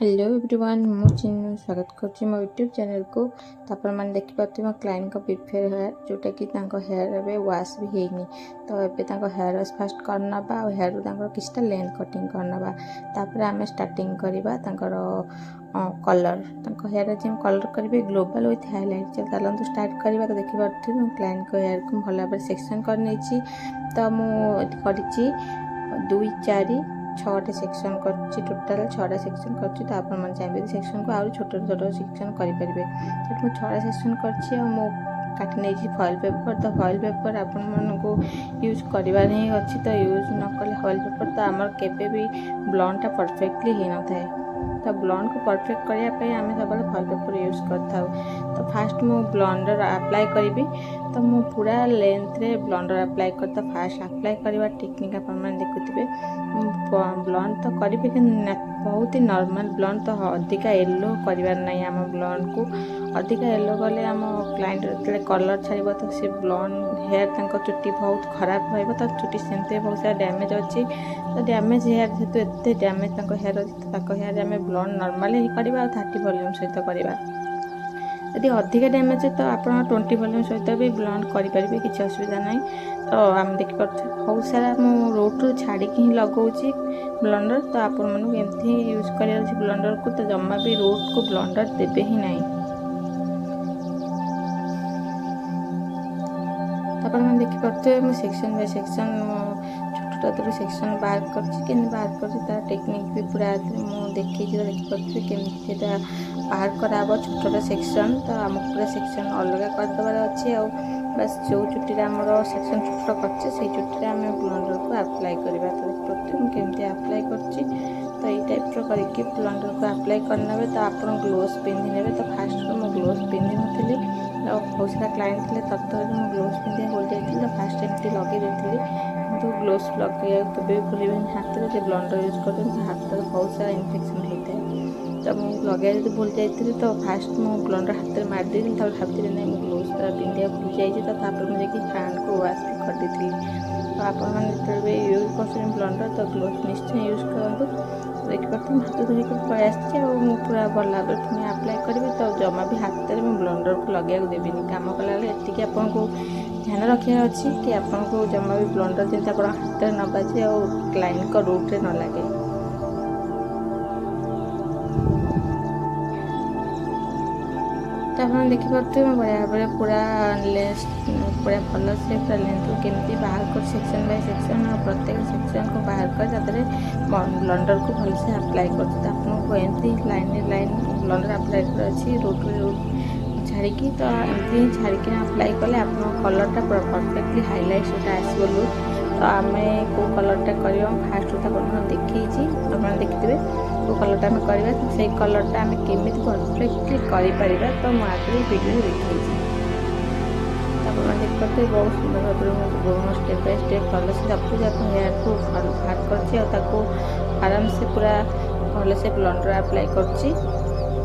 Hello everyone मु चिन्नु स्वागत कर मो यूट्यूब चैनल को। तो आप देखिए मो क्लाइंट का प्रिफेयर हेयर जोटा कि हेयर एवं वाश भी होनी। तो ये हेयर वाश फास्ट करना और हेयर किसी लेंथ कटिंग करना तापर आम स्टार्टिंग करवा कलर हेयर जो कलर करेंगे ग्लोबल विथ हाइलाइट। चलते स्टार्ट करवा। तो देखिए मो क्लाइंट को हेयर को भल भाव सेक्शन कर तो मुझे 2 4 6टे सेक्शन कर टोटाल 6टा सेक्शन कर। तो आप चाहिए सेक्शन को आउ छोट छोट सेक्शन करेंगे। तो मुझे 6टा सेक्शन कर काटी नहीं फॉइल पेपर। तो फॉइल पेपर आपण को यूज करार ही अच्छी। तो यूज न कले फॉइल पेपर तो आमर केबे भी ब्लॉन्डटा परफेक्टली हो न थाए। तो ब्लॉन्ड को परफेक्ट करने आम सब फॉइल पेपर यूज कर। तो फास्ट मु ब्लॉन्डर अप्लाई करी। तो मु पूरा लेंथ रे ब्लॉन्डर अप्लाई करता। फास्ट अप्लाई करवा टेक्निक आप देखुए। ब्लॉन्ड तो करी कि बहुत ही नॉर्मल ब्लॉन्ड। तो अधिका येलो करार नहीं आम ब्लॉन्ड को। अधिका येलो कले आम क्लाइंट जो कलर छाड़ तो सी ब्लॉन्ड हेयर चुट्टी बहुत खराब रही। तो चुट्टी सेमती बहुत सारा डैमेज अच्छी। तो डैमेज हेयर जेहतु एत डैमेज हेयर अच्छी तो हेयर आम ब्लॉन्ड नॉर्मल ही करवा 30 वॉल्यूम सहित करवा। यदि अधिक डैमेज तो आप 20 वॉल्यूम सहित भी ब्लॉन्ड करेंगे किसी असुविधा ना। तो आम देखिए बहुत सारा मु रोड छाड़ी ही लगाऊँगी ब्लॉन्डर। तो आपमती यूज कर ब्लॉन्डर को। तो जमा भी रोड को ब्लॉन्डर देवे ही नहीं। तो आप देखिए मुझे सेक्शन बाय सेक्शन छोट सेक्शन बाहर कर टेक्निक भी पूरा मुझे देखिए। देखिए केमी बाहर कराब छोट सेक्शन। तो आम पूरा सेक्शन अलग करदेवार अच्छे। बस जो चुट्टी आम सेक्शन छोट कर चुट्टी आम ब्लॉन्डर को अप्लाई करवा। तो देखिए मुझे अप्लाई कर। तो ये टाइप करके ब्लॉन्डर को अप्लाई करने। तो आप ग्लोव्स पिंधि ने। तो फास्ट मुझे ग्लोव्स पिंधि नी। बहुत सारा क्लाइंट थे तत्तर मुझे ग्लोव्स पिंधे भूल जाती। तो फास्ट एमती लगे तो ग्लोव्स लगे कभी भी भूल हाथ में जो ब्लॉन्डर यूज कर हाथ बहुत सारा इन्फेक्शन होता है। तो मुझे लगे जो भूल जाती। तो फास्ट मुझे ब्लॉन्डर हाथ में मारदी। भावती नहीं मुझे ग्लोव्स पिंधा भूल जाइए। तो मुझे फैन को वाश भी कर दी। तो आप यूज कर ब्लॉन्डर तो ग्लोव्स निश्चय यूज करूँ। देखिए हाथ धोक पलि पूरा भल भाव पुणी अप्लाई करी। तो जमा भी हाथ में ब्लॉन्डर को लगे देवी कम कला ये आपको ध्यान रखा अच्छी कि आपको जमा भी ब्लॉन्डर जमी आप हाथ में न बाजे और क्लाइंट को रूट न लगे। तो आप देखिए बढ़िया भाव पूरा पूरा भल से पूरा लेंथ केमती बाहर कर सेक्शन बाय सेक्शन और प्रत्येक सेक्शन को बाहर कर ब्लॉन्डर को भल से अप्लाई कर। आपको एमती लाइन ब्लॉन्डर अप्लाई कर अच्छी रोड छाड़ी। तो एमती छाड़ी अप्लाई कले आप कलरटा पूरा परफेक्टली हाइलाइट से आसो लुक। तो आम कौ कलरटा कर फास्ट देखी आप देखिए कौ कलरटा आम करवा। तो से कलरटा आम केमी परफेक्टली कर। तो मुझे वीडियो देखी आप देखते बहुत सुंदर भाव में स्टेप बाय स्टेप भल से सब कुछ आप हेयर को बाहर कर आराम से पूरा भल से ब्लॉन्डर अप्लाई कर।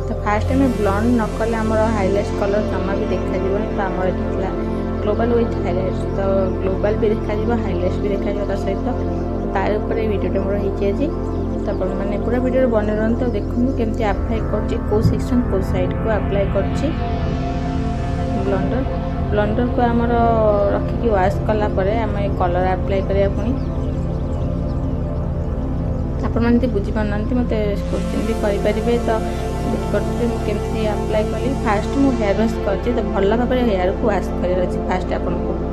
तो फास्ट में ब्लॉन्ड न कले आमर हाइलाइट कलर जमा भी देखा। तो आमर ये ग्लोबल विथ हाइलाइट्स। तो ग्लोबल भी देखा हाइलाइट्स भी देखा सहित तार ऊपर वीडियो मोर होती। तो मैंने पूरा वीडियो बने रहा। तो देखूँ केमती अप्लाई कर सेक्शन को साइड को अप्लाई कर ब्लॉन्डर को आमर रखिकी वाश कलापर आम कलर अप्लाई करा। पुणी आपड़ी बुझीपार मत क्वेश्चन भी करेंगे। तो केमती अप्लाई कली फास्ट मुझे हेयर वाश कर। तो भल भाव हेयर को वाश कर फास्ट आपको।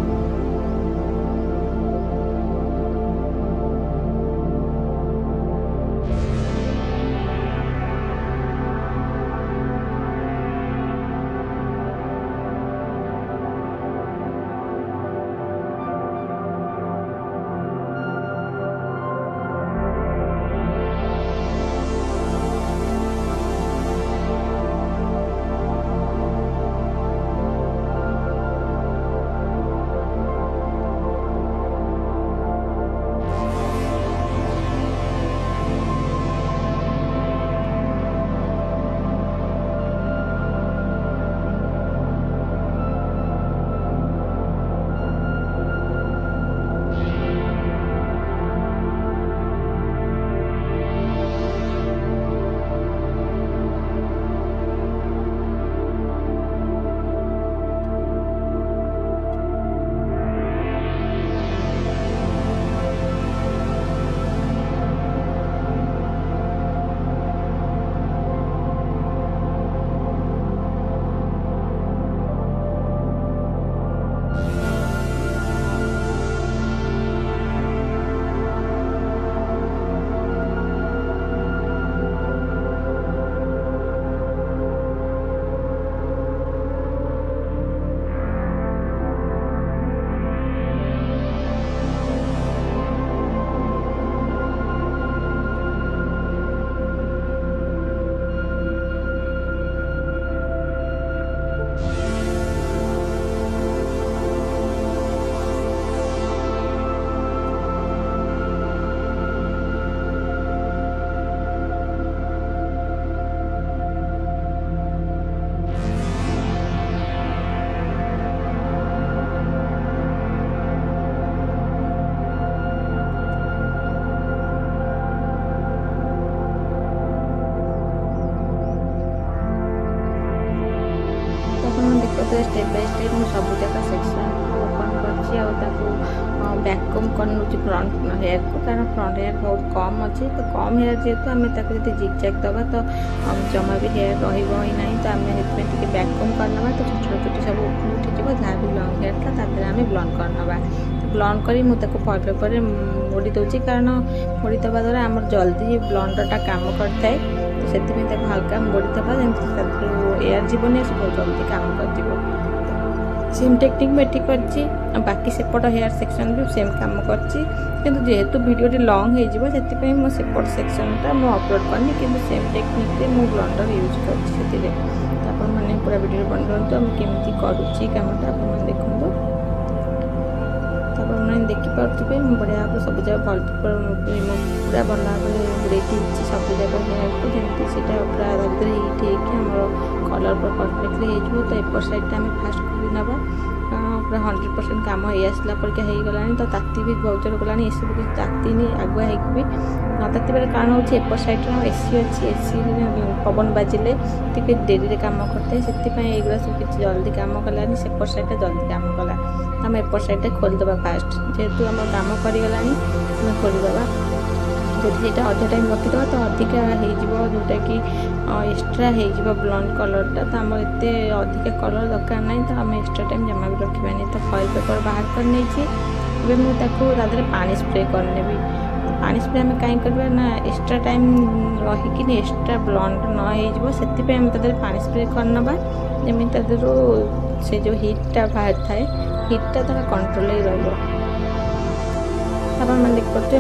କରିନେଉଛି ଫ୍ରଣ୍ଟ ହେୟାରକୁ, କାରଣ ଫ୍ରଣ୍ଟ ହେୟାର ବହୁତ କମ୍ ଅଛି। ତ କମ୍ ହେୟାର ଯେହେତୁ ଆମେ ତାକୁ ଯଦି ଜିଗ୍ ଜାଗ୍ ଦେବା ତ ଜମା ବି ହେୟାର ରହିବ ହିଁ ନାହିଁ। ତ ଆମେ ସେଥିପାଇଁ ଟିକେ ବ୍ୟାକକମ୍ କରିନେବା। ତ ଛୋଟ ଛୋଟ ଚୁଟି ସବୁ ଉପରକୁ ଉଠିଯିବ, ଯାହା ବି ଲଙ୍ଗ୍ ହେୟାର ଥିଲା ତା ଦେହରେ ଆମେ ବ୍ଲଣ୍ଡ କରିନେବା। ବ୍ଲଣ୍ଡ କରି ମୁଁ ତାକୁ ପରେ ମୋଡ଼ି ଦେଉଛି, କାରଣ ମୋଡ଼ି ଦେବା ଦ୍ୱାରା ଆମର ଜଲ୍ଦି ବ୍ଲଣ୍ଡରଟା କାମ କରିଥାଏ। ତ ସେଥିପାଇଁ ତାକୁ ହାଲକା ମୋଡ଼ି ଦେବା, ଯେମିତି ତା ଦେହରୁ ଏୟାର ଯିବନି, ସେ ବହୁତ ଜଲ୍ଦି କାମ କରିଯିବ। सेम टेक्निक में एटी करछि। बाकी सेपट हेयर सेक्शन भी सेम काम करछि, किंतु जेहेतु वीडियोटी लॉन्ग हो से मो सेपट सेक्शनटा मु अपलोड करनी, किंतु सेम टेक्निक रे मु ब्लेंडर यूज करछि सेतिरे। तो आपण माने पूरा वीडियो बन करंतु हम केमिति करूछि कामटा आपण माने देखंतु। तो आपण माने देखि पारथिबे मु बढ़िया भाबे सब जगह भल पूरा भल भाबे उड़ेति सब जगह हेयर को जेमिति सेटा पूरा धीरे हिट हेकि हमर कलर पर परफेक्टली हे जो। तो एपर साइड टा हम फास्ट कर नबा, पूरा 100% काम हो आसला परिका हो गलानी। तो ताती भी बहुत जोर गलानी, एसबू किसी तातीनी आगुआ हो भी न ताती बेले कारण हो एपर साइड एसी अच्छी, एसी पवन बाजिले टी डेरी काम करते से एगुड़ा सब किसी जल्दी काम कलानी, सेपर साइड जल्दी काम कला। आम एपर साइड खोलीदे फास्ट, जेहेतु आम काम करगला खोलीदे। जदि यहाँ अधा टाइम रखीद तो अधिका जोटा कि एक्सट्रा हो ब्लंड कलरटा। तो आम एत अधिका कलर दरकार ना, तो आम एक्सट्रा टाइम जमा भी रखा। तो फॉइल पेपर बाहर कर मुझे पानी स्प्रे करनेबी। पानी स्प्रे आम कहीं करवा ना, एक्सट्रा टाइम रहीकि एक्सट्रा ब्लंड न हो से पानी स्प्रे करनबा, जमी से जो हिटटा बाहर थाए हिटटा तार कंट्रोल ही रही। अपन मैंने देख पाते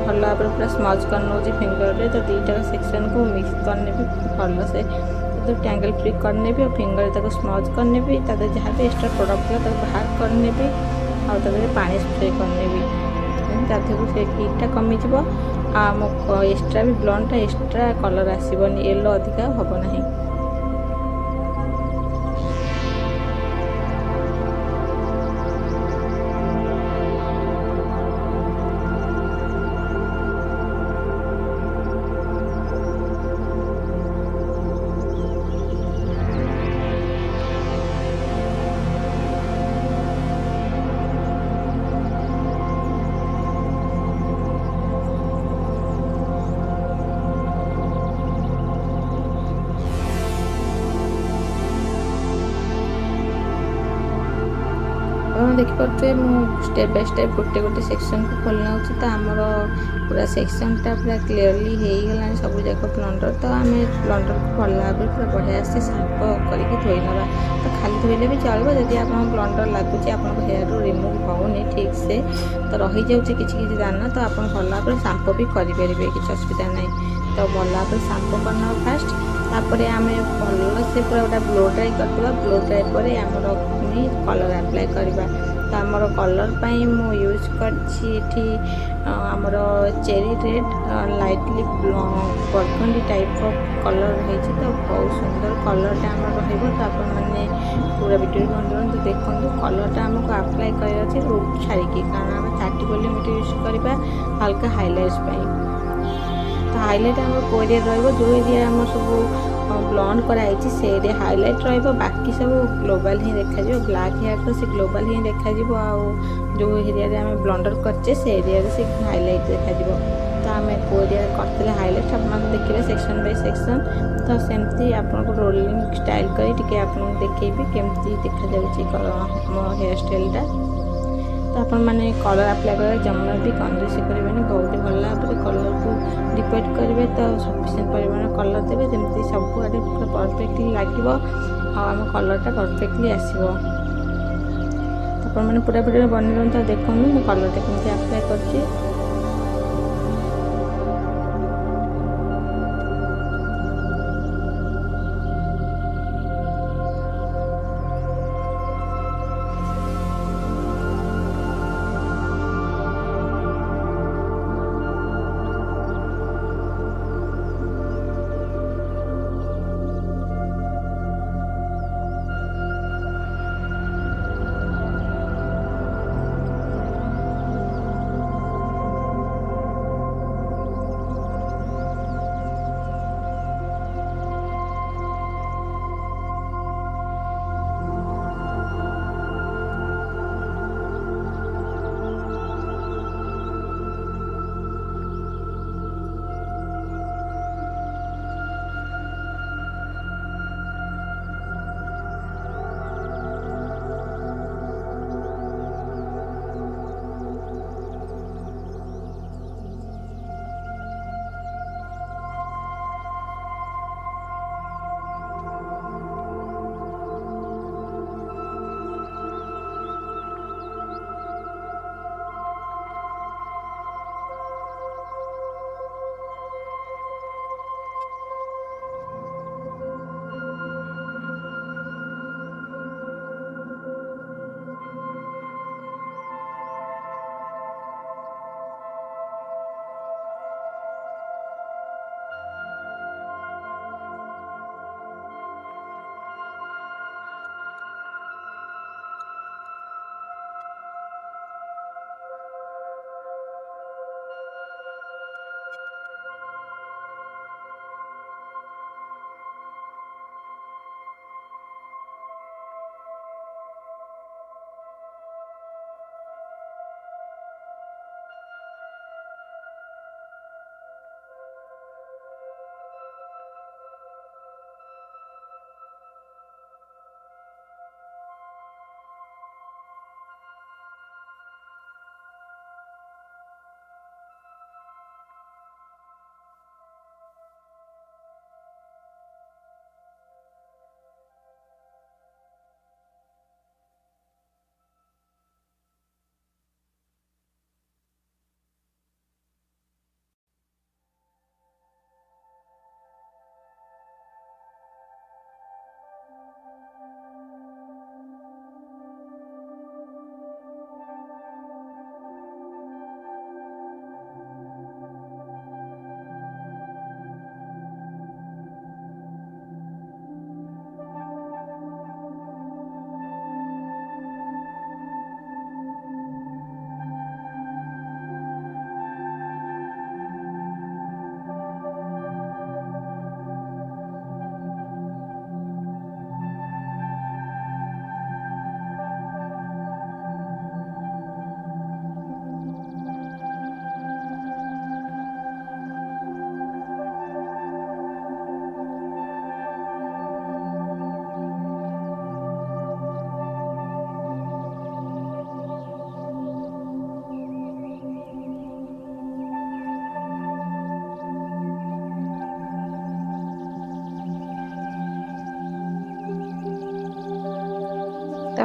भल भाव पूरा स्मज कर नौ फिंगर रे। तो दुईटा सेक्शन को मिक्स करने भी भल से टैंगल फ्री करने भी, और फिंगर तक स्मज करने भी, जहाँ भी एक्सट्रा प्रोडक्ट था बाहर करने भी, और पानी स्प्रे करने भी, से हिटटा कमिज। आम एक्सट्रा भी ब्लंडटा एक्सट्रा कलर आसबनी, येलो अधिका हम ना। देखिपे मुझे स्टेप बाय स्टेप गोटे गोटे सेक्शन को खोल नौ। तो आमर पूरा सेक्शनटा पूरा क्लीयरली हो गला सब जाक ब्लंडर। तो आम ब्लंडर को भल भाव पूरा बढ़िया से साफ करके धोई ना। तो खाली धोइले भी चलो, जदि आप ब्लंडर लगुच आप हेयर रू रिमूव होनी ठीक से, तो रही जाऊँगी किसी दाना, तो आप भल भाव सांपो भी करेंगे, किसी असुविधा ना। तो भल भाव सांपो करना फास्ट, तापर आम भल से पूरा गोटा ब्लो ड्राई करदे। ब्लो ड्राई पर आमर कलर अप्लाई करवा। तो आमर कलर पाई मु यूज करछि आमर cherry red lightly burgundy type of colour है। तो बहुत सुंदर कलरटा आम रही। तो आपण मैंने पूरा वीडियो बन तो देखो कलरटा आमको अप्लाई कर रूट छाड़ी, कारण आम 30 वॉल्यूम यूज करवा हल्का हाइलाइट्स। तो हाइलाइट आम को एरिया जो एरिया आम सब ब्लंड कराई से एरिया हाइलाइट रहिबो, बाकी सब ग्लोबल ही देखा जो ब्लैक हेयर तो से ग्लोबल ही देखा जो एरिया रे आम ब्लंडर करचे से एरिया रे से हाइलाइट देखा। तो आम को एरिया करते हाइलाइट आप देखिए सेक्शन बाय सेक्शन। तो सेमती आपको रोलिंग स्टाइल करी आपको देखेबी केमती देखा जाउची मो हेयर स्टाइलटा। तो आपण मैंने कलर अप्लाई कर जमा भी कंजूस करेंगे, बहुत ही भल भाव कलर को डिपेंड करेंगे। तो सफिशिएंट परिमाण कलर देवे जमी सब आड़े पूरा परफेक्टली लगे, आम कलरटा परफेक्टली आसो। तो आप मैंने पूरा वीडियो बन तो देखो मो कलरटा केमती अप्लाई कर।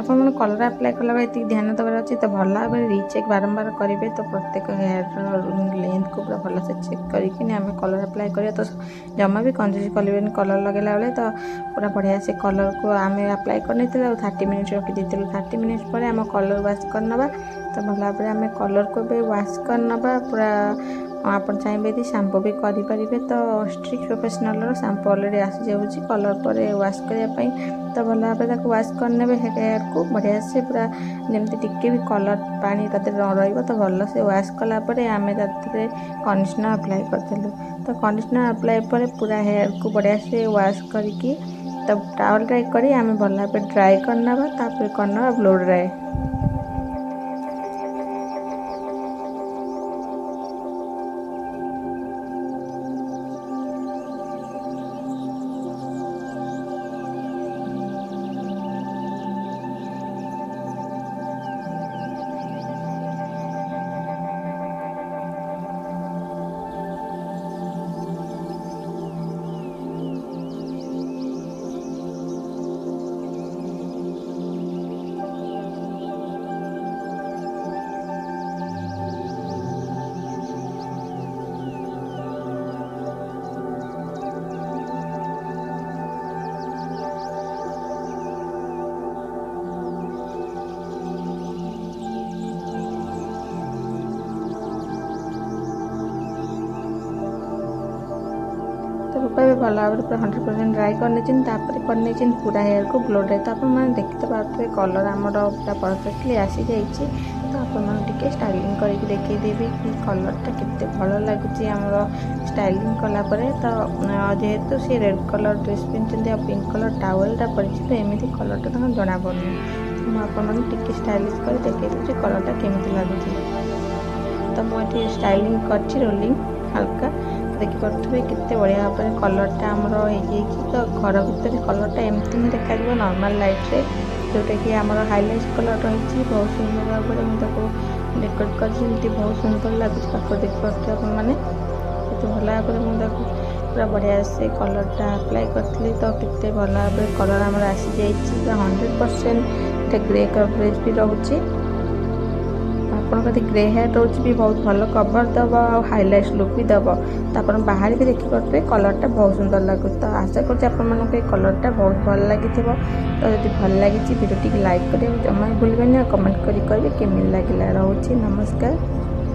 ଆପଣ ମାନେ କଲର୍ ଆପ୍ଲାଏ କଲାବେଳେ ଏତିକି ଧ୍ୟାନ ଦେବାର ଅଛି। ତ ଭଲ ଭାବରେ ରିଚେକ୍ ବାରମ୍ବାର କରିବେ। ତ ପ୍ରତ୍ୟେକ ହେୟାର୍ର ଲେନ୍ଥକୁ ପୁରା ଭଲସେ ଚେକ୍ କରିକିନି ଆମେ କଲର୍ ଆପ୍ଲାଏ କରିବା। ତ ଜମା ବି କଞ୍ଜୁସି କରିବେନି କଲର୍ ଲଗାଇଲା ବେଳେ। ତ ପୁରା ବଢ଼ିଆ ସେ କଲର୍କୁ ଆମେ ଆପ୍ଲାଏ କରିନେଇଥିଲୁ ଆଉ 30 ମିନିଟ୍ ରଖିଦେଇଥିଲୁ। 30 ମିନିଟ୍ ପରେ ଆମ କଲର୍ ୱାଶ୍ କରିନେବା। ତ ଭଲ ଭାବରେ ଆମେ କଲର୍କୁ ଏବେ ୱାଶ୍ କରିନେବା ପୁରା। ଆପଣ ଚାହିଁବେ ଯଦି ସାମ୍ପୁ ବି କରିପାରିବେ। ତ ଷ୍ଟ୍ରିକ୍ଟ ପ୍ରୋଫେସନାଲ୍ର ସାମ୍ପୁ ଅଲରେଡ଼ି ଆସିଯାଉଛି କଲର୍ ପରେ ୱାଶ୍ କରିବା ପାଇଁ। ତ ଭଲ ଭାବରେ ତାକୁ ୱାଶ୍ କରିନେବେ ହେୟାର୍କୁ ବଢ଼ିଆ ସେ ପୁରା ଯେମିତି ଟିକେ ବି କଲର୍ ପାଣି ତା ଦେହରେ ନ ରହିବ। ତ ଭଲସେ ୱାଶ୍ କଲା ପରେ ଆମେ ତା ଦେହରେ କଣ୍ଡିସନର୍ ଆପ୍ଲାଏ କରିଦେଲୁ। ତ କଣ୍ଡିସନର୍ ଆପ୍ଲାଏ ପରେ ପୁରା ହେୟାର୍କୁ ବଢ଼ିଆ ସେ ୱାଶ୍ କରିକି ତ ଟାୱଲ୍ ଡ୍ରାଏ କରି ଆମେ ଭଲ ଭାବରେ ଡ୍ରାଏ କରିନେବା। ତାପରେ କରିନେବା ବ୍ଲୋ ଡ୍ରାଏ। तो रूपा भी भल भाव पूरा 100% ड्राई करने तापर करने पूरा हेयर को ब्लो ड्राई। तो आपने देखते पारे कलर आमर पूरा परफेक्टली आसी जाइए। तो आपके स्टाइलिंग करके देखदेवी कि कलरटा केते भल लगुच आमर स्टाइलिंग कलापर। तो जेहेतु सी रेड कलर ड्रेस पिंधुंट आ पिंक कलर टावेलटा पड़ी तो एमती कलरटा जना पड़नी। तो मुझे स्टाइलिश कर देखी कलरटा केमी लगुच। तो मुझे स्टाइलिंग कर रोलिंग हल्का देखिपे केते बढ़िया भाव में कलरटा आमर हो। तो घर भितर कलरटा एमती ही देखा नॉर्मल लाइट रे जोटा कि आमर हाइलाइट कलर रही बहुत सुंदर भाव में मुझे डेकोरेट कर बहुत सुंदर लगे पाख देखिपे मैंने तो भल भाव में पूरा बढ़िया से कलरटा अप्लाई करी। तो केते भल भाव में कलर आमर आसी जाइए 100% ग्रे कवरेज भी रोचे। आपंकर ग्रे हेयर रोच भी बहुत भल कवर दब और हाइलाइट लुक भी दब। तो आप बाहर भी देखिपे कलरटा बहुत सुंदर लगुच। तो आशा कर कलरटा बहुत भल लगी। तो जब भल लगी वीडियो लाइक करें जमा भूलें। कमेंट करें केमी लगे। रोचे नमस्कार।